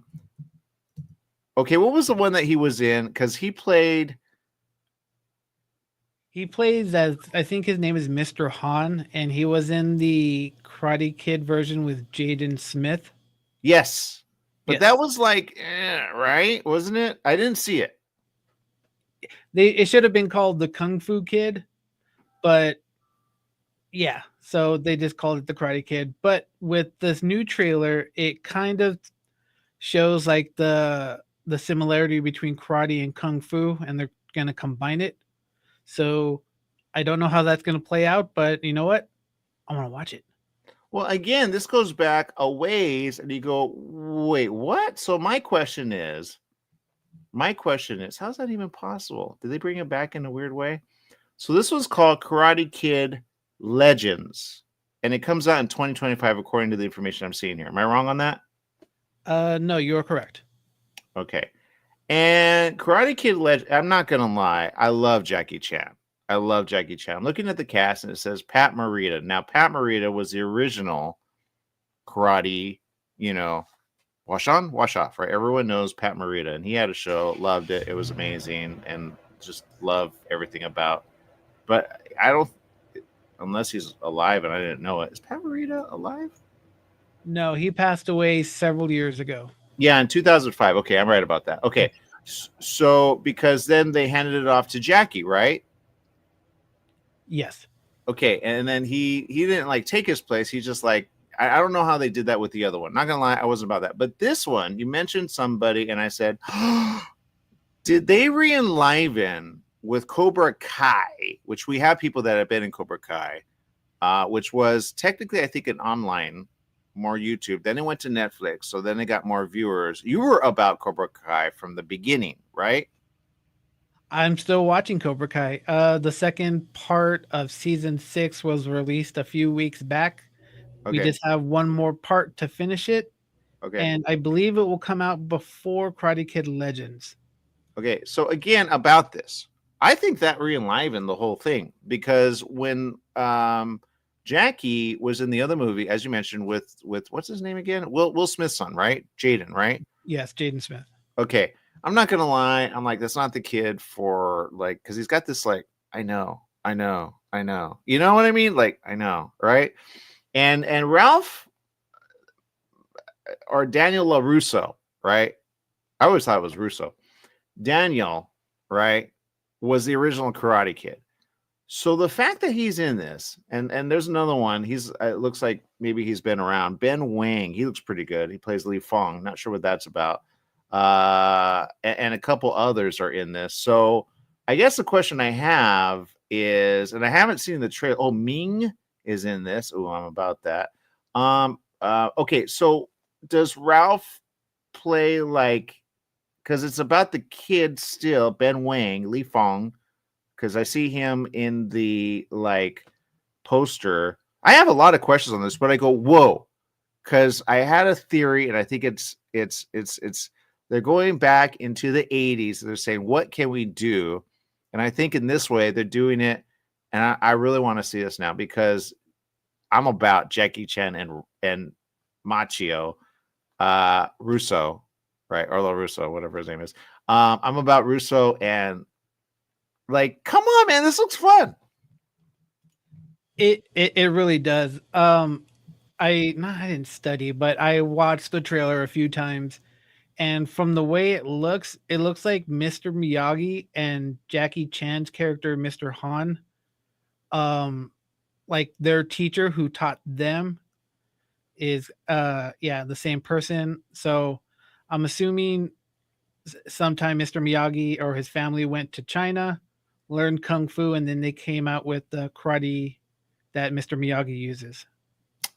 what was the one that he was in? Because he plays as, I think his name is Mr. Han, and he was in the Karate Kid version with Jaden Smith. Yes, but yes. That was like, right? Wasn't it? I didn't see it. It should have been called the Kung Fu Kid, but yeah, so they just called it the Karate Kid. But with this new trailer, it kind of shows like the similarity between karate and kung fu, and they're gonna combine it. So I don't know how that's gonna play out, but you know what? I want to watch it. Well, again, this goes back a ways, and you go, wait, what? So my question is, how's that even possible? Did they bring it back in a weird way? So this was called Karate Kid Legends. and it comes out in 2025 according to the information I'm seeing here. Am I wrong on that? No, you are correct. Okay. And Karate Kid Legend, I'm not gonna lie, I love Jackie Chan. I love Jackie Chan. I'm looking at the cast and it says Pat Morita. Now, Pat Morita was the original karate, wash on, wash off, right? Everyone knows Pat Morita, and he had a show, loved it. It was amazing, and just love everything about. But I don't, unless he's alive and I didn't know it. Is Pat Morita alive? No, he passed away several years ago. Yeah, in 2005. Okay, I'm right about that. Okay, so because then they handed it off to Jackie, right? Yes. Okay, and then he didn't like take his place. He just like I don't know how they did that with the other one. Not gonna lie, I wasn't about that. But this one, you mentioned somebody, and I said, did they re-enliven with Cobra Kai, which we have people that have been in Cobra Kai, which was technically, I think, an online, more YouTube. Then it went to Netflix, so then it got more viewers. You were about Cobra Kai from the beginning, right? I'm still watching Cobra Kai. The second part of season 6 was released a few weeks back. We Okay. just have one more part to finish it. Okay. And I believe it will come out before Karate Kid Legends. Okay, so again about this, I think that re-enlivened the whole thing because when Jackie was in the other movie, as you mentioned, with what's his name again? Will Smith's son, right? Jaden, right? Yes, Jaden Smith. Okay, I'm not gonna lie, I'm like, that's not the kid for like, because he's got this like, I know, you know what I mean? Like, I know, right? And Ralph or Daniel LaRusso, right? I always thought it was Russo. Daniel, right, was the original Karate Kid. So the fact that he's in this, and there's another one, it looks like maybe he's been around. Ben Wang, he looks pretty good. He plays Li Fong. Not sure what that's about. And a couple others are in this. So I guess the question I have is, and I haven't seen the trailer. Oh, Ming is in this. Oh, I'm about that. Okay, so does Ralph play like? Because it's about the kid still, Ben Wang, Li Fong, because I see him in the like poster. I have a lot of questions on this, but I go, whoa, because I had a theory, and I think it's they're going back into the 80s. They're saying, what can we do? And I think in this way, they're doing it. And I really want to see this now because I'm about Jackie Chan and Machio Russo. Right, Orlo Russo, whatever his name is. I'm about Russo, and like, come on, man, this looks fun. It really does. I didn't study, but I watched the trailer a few times, and from the way it looks like Mr. Miyagi and Jackie Chan's character, Mr. Han, like their teacher who taught them is the same person. So I'm assuming sometime Mr. Miyagi or his family went to China, learned Kung Fu, and then they came out with the karate that Mr. Miyagi uses.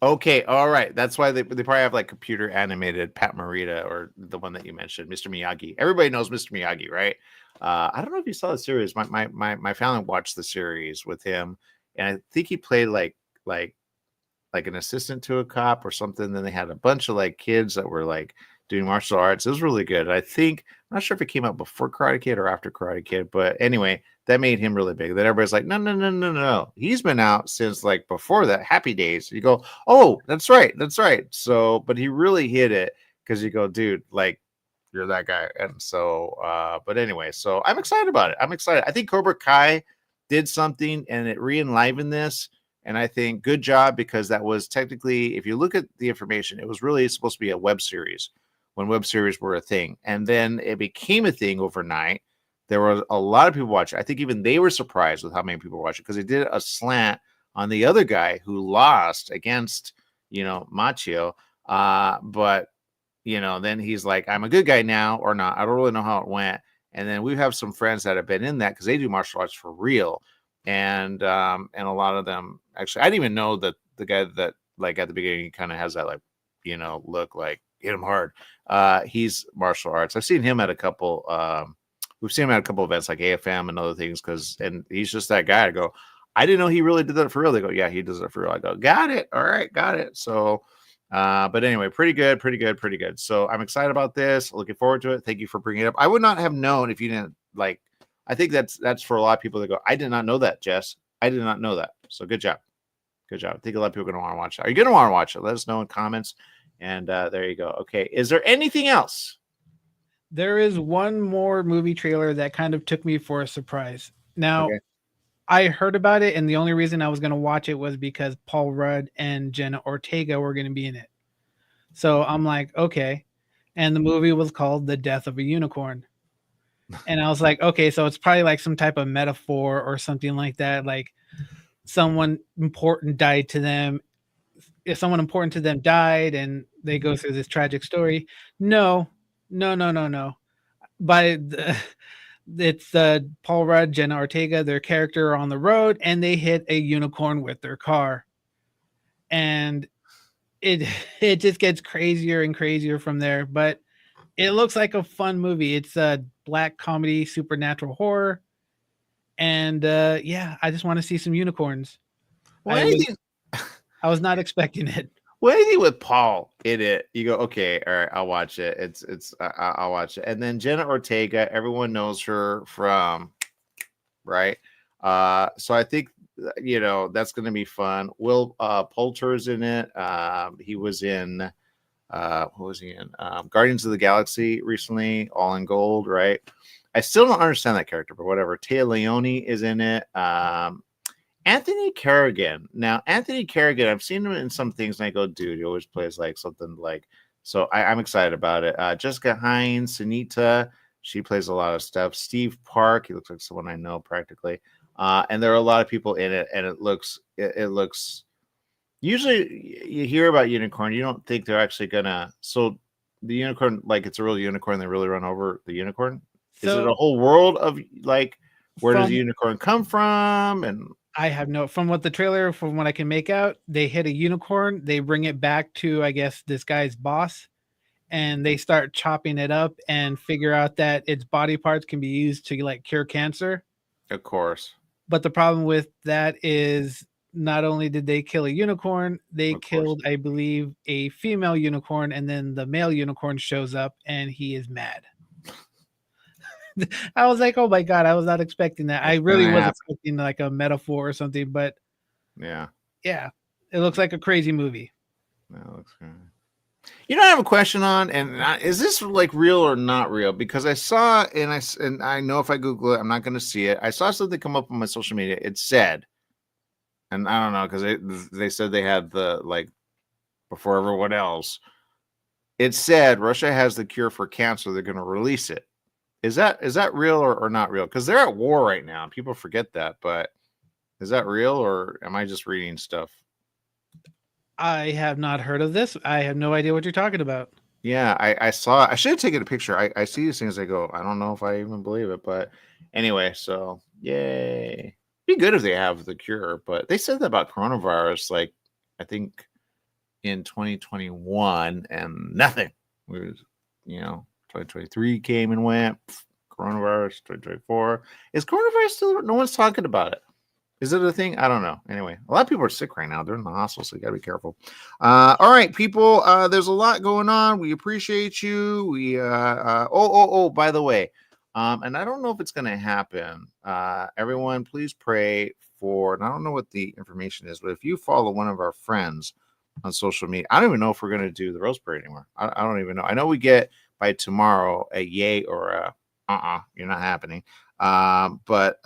Okay, all right. That's why they probably have like computer animated Pat Morita or the one that you mentioned, Mr. Miyagi. Everybody knows Mr. Miyagi, right? I don't know if you saw the series. My family watched the series with him, and I think he played like an assistant to a cop or something. Then they had a bunch of like kids that were like doing martial arts. It was really good. I think, I'm not sure if it came out before Karate Kid or after Karate Kid, but anyway, that made him really big. Then everybody's like, no. He's been out since like before that, Happy Days. You go, oh, that's right. So, but he really hit it because you go, dude, like, you're that guy. And so, but anyway, so I'm excited about it. I'm excited. I think Cobra Kai did something and it re-enlivened this. And I think good job, because that was technically, if you look at the information, it was really supposed to be a web series when web series were a thing. And then it became a thing overnight. There were a lot of people watching. I think even they were surprised with how many people were watching because they did a slant on the other guy who lost against, Machio. But, then he's like, I'm a good guy now or not. I don't really know how it went. And then we have some friends that have been in that because they do martial arts for real. And a lot of them actually, I didn't even know that the guy that like at the beginning he kind of has that like, look like hit him hard. He's martial arts. I've seen him at a couple. We've seen him at a couple events like AFM and other things and he's just that guy. I go, I didn't know he really did that for real. They go, yeah, he does it for real. I go, got it. All right, got it. So, but anyway, pretty good. So I'm excited about this. Looking forward to it. Thank you for bringing it up. I would not have known if you didn't like. I think that's for a lot of people that go, I did not know that, Jess. I did not know that. So good job. Good job. I think a lot of people are going to want to watch it. Are you going to want to watch it? Let us know in comments. And there you go. Okay. Is there anything else? There is one more movie trailer that kind of took me for a surprise. Now, Okay. I heard about it, and the only reason I was going to watch it was because Paul Rudd and Jenna Ortega were going to be in it. So I'm like, okay. And the movie was called The Death of a Unicorn. And I was like, okay, so it's probably like some type of metaphor or something like that. Like someone important died to them. If someone important to them died and they go through this tragic story. No. It's Paul Rudd, Jenna Ortega, their character are on the road, and they hit a unicorn with their car. And it just gets crazier and crazier from there. But it looks like a fun movie. It's a black comedy, supernatural horror. And yeah, I just want to see some unicorns. I was not expecting it. Well, anything with Paul in it, you go, okay, all right, I'll watch it. I'll watch it. And then Jenna Ortega, everyone knows her from, right? So I think that's going to be fun. Will Poulter's in it. He was in what was he in? Guardians of the Galaxy recently, All in Gold, right? I still don't understand that character, but whatever. Tia Leone is in it. Anthony Carrigan. Now, Anthony Carrigan, I've seen him in some things, and I go, dude, he always plays like something like. So I'm excited about it. Jessica Hines, Sunita, she plays a lot of stuff. Steve Park, he looks like someone I know practically. And there are a lot of people in it, and it looks. Usually, you hear about unicorn, you don't think they're actually gonna. So the unicorn, like it's a real unicorn, they really run over the unicorn. Is it a whole world of like where does the unicorn come from? And I have from what the trailer, from what I can make out, they hit a unicorn, they bring it back to, I guess, this guy's boss, and they start chopping it up and figure out that its body parts can be used to like cure cancer. Of course. But the problem with that is not only did they kill a unicorn, they killed, I believe, a female unicorn, and then the male unicorn shows up and he is mad. I was like, oh my God, I was not expecting that. I really was expecting like a metaphor or something, but yeah, it looks like a crazy movie. That looks good. You know, I have a question on, and is this like real or not real? Because I saw, and I know if I Google it, I'm not going to see it. I saw something come up on my social media. It said, and I don't know, because they said they had the, like, before everyone else, it said Russia has the cure for cancer. They're going to release it. Is that real or not real? Because they're at war right now. And people forget that, but is that real, or am I just reading stuff? I have not heard of this. I have no idea what you're talking about. Yeah, I saw. I should have taken a picture. I see these things. I go, I don't know if I even believe it, but anyway. So yay! Be good if they have the cure. But they said that about coronavirus, like I think in 2021, and nothing. We was, 2023 came and went. Coronavirus 2024. Is coronavirus still? No one's talking about it. Is it a thing? I don't know. Anyway, a lot of people are sick right now. They're in the hospital, so you got to be careful. All right, people. There's a lot going on. We appreciate you. We by the way, and I don't know if it's going to happen. Everyone, please pray for. And I don't know what the information is, but if you follow one of our friends on social media, I don't even know if we're going to do the Rose Parade anymore. I don't even know. I know we get by tomorrow a yay or a you're not happening. But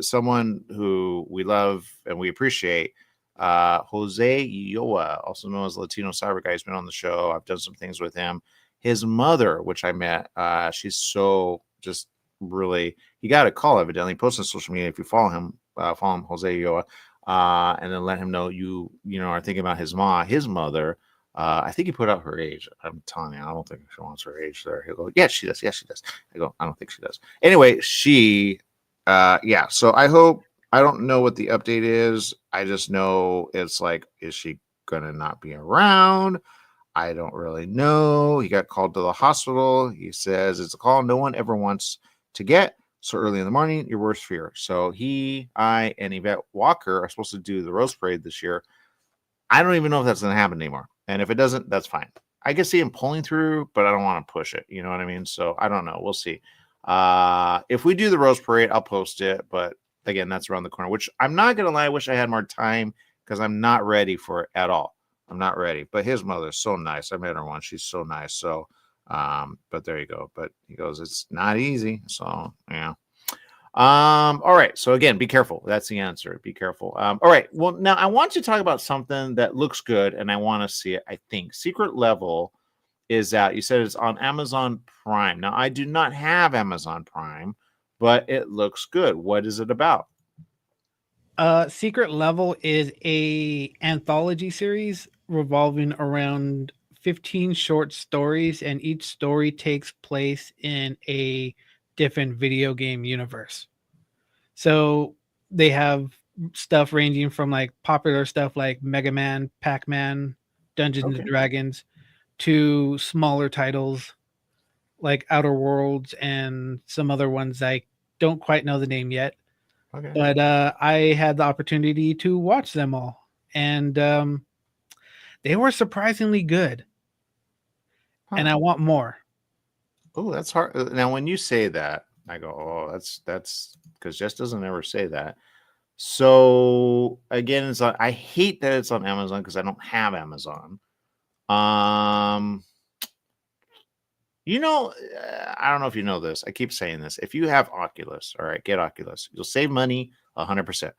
someone who we love and we appreciate, Jose Yoa, also known as Latino Cyber Guy, has been on the show. I've done some things with him. His mother, which I met, she's so just really, he got a call evidently. Post on social media. If you follow him, Jose Yoa, and then let him know you are thinking about his mother. I think he put out her age. I'm telling you, I don't think she wants her age there. He'll go, yeah, she does. Yes, she does. I go, I don't think she does. Anyway, she, so I don't know what the update is. I just know it's like, is she going to not be around? I don't really know. He got called to the hospital. He says it's a call no one ever wants to get, So early in the morning, your worst fear. So I, and Yvette Walker are supposed to do the Rose Parade this year. I don't even know if that's going to happen anymore. And if it doesn't, that's fine. I can see him pulling through, but I don't want to push it. You know what I mean? So I don't know. We'll see. If we do the Rose Parade, I'll post it. But again, that's around the corner, which I'm not going to lie. I wish I had more time because I'm not ready for it at all. I'm not ready. But his mother's so nice. I met her once. She's so nice. So, but there you go. But he goes, it's not easy. So, yeah. All right. So again, be careful. That's the answer. Be careful. All right. Well, now I want to talk about something that looks good and I want to see it. I think Secret Level is out. You said it's on Amazon Prime. Now I do not have Amazon Prime, but it looks good. What is it about? Secret Level is a anthology series revolving around 15 short stories, and each story takes place in a different video game universe. So they have stuff ranging from like popular stuff like Mega Man, Pac-Man, Dungeons and Dragons, to smaller titles like Outer Worlds and some other ones I don't quite know the name yet. Okay. But I had the opportunity to watch them all, and they were surprisingly good. And I want more. Oh, that's hard. Now, when you say that, I go, oh, that's because Jess doesn't ever say that. So again, it's on, I hate that it's on Amazon because I don't have Amazon. You know, I don't know if you know this. I keep saying this. If you have Oculus, all right, get Oculus. You'll save money 100%.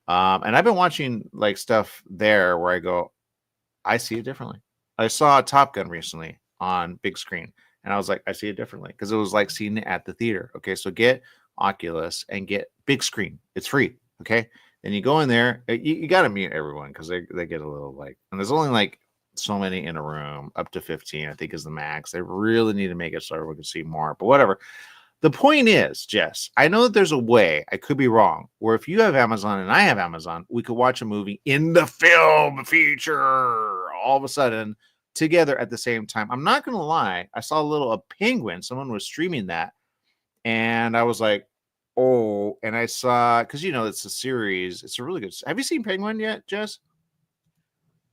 And I've been watching like stuff there where I go, I see it differently. I saw Top Gun recently on big screen, and I was like, I see it differently because it was like seeing it at the theater. Okay, so get Oculus and get big screen. It's free. Okay, then you go in there. You got to mute everyone because they get a little like, and there's only like so many in a room, up to 15, I think is the max. They really need to make it so we can see more, but whatever. The point is, Jess, I know that there's a way, I could be wrong, where if you have Amazon and I have Amazon, we could watch a movie in the film feature all of a sudden together at the same time. I'm not going to lie. I saw a Penguin. Someone was streaming that. And I was like, oh, and I saw, because you know, it's a series. It's a really good. Have you seen Penguin yet, Jess?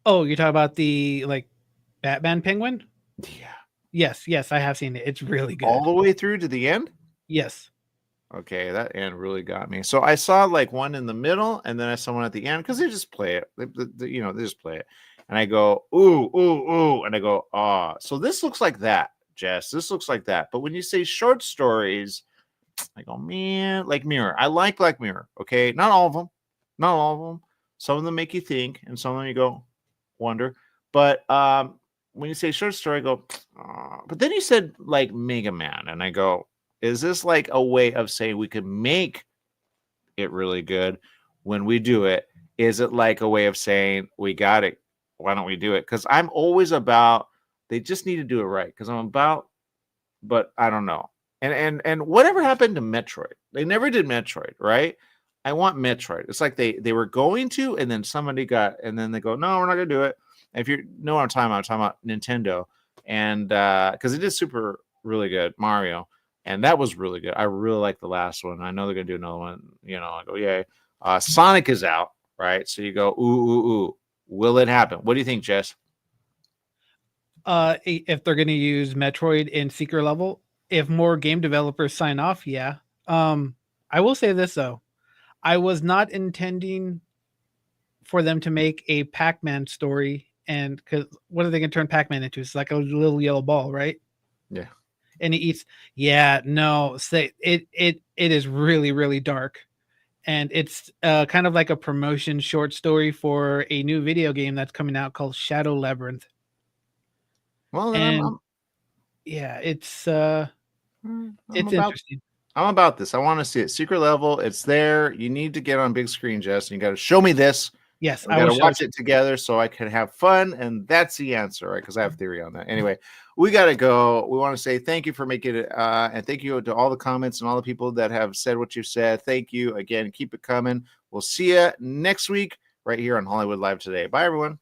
Oh, you're talking about the like Batman Penguin? Yeah. Yes, I have seen it. It's really good. All the way through to the end? Yes. Okay, that end really got me. So I saw like one in the middle, and then I saw one at the end because they just play it. They just play it. And I go, ooh, and I go, ah. So this looks like that, Jess. This looks like that. But when you say short stories, I go, man, like Mirror. I like Black Mirror. Okay, not all of them. Some of them make you think, and some of them you go, wonder. But when you say short story, I go, but then you said like Mega Man, and I go, is this like a way of saying we could make it really good when we do it? Is it like a way of saying we got it? Why don't we do it? Because I'm always about, they just need to do it right. Because I'm about, but I don't know. And whatever happened to Metroid? They never did Metroid, right? I want Metroid. It's like they were going to, and then somebody got, and then they go, no, we're not gonna do it. And if you know what I'm talking about Nintendo, and because it did super really good Mario, and that was really good. I really like the last one. I know they're gonna do another one. You know, I go, yay. Sonic is out, right? So you go, ooh. Will it happen? What do you think, Jess? If they're gonna use Metroid in Secret Level, if more game developers sign off, yeah. I will say this though. I was not intending for them to make a Pac-Man story, and because what are they going to turn Pac-Man into? It's like a little yellow ball, right? Yeah. And he eats. Yeah, no. Say it is really, really dark, and it's kind of like a promotion short story for a new video game that's coming out called Shadow Labyrinth. Well, and yeah, it's interesting. I'm about this. I want to see it. Secret Level. It's there. You need to get on big screen, Jess. And you got to show me this. Yes, I got to watch it together so I can have fun. And that's the answer, right? Because I have theory on that. Anyway, we got to go. We want to say thank you for making it. And thank you to all the comments and all the people that have said what you said. Thank you again. Keep it coming. We'll see you next week right here on Hollywood Live Today. Bye, everyone.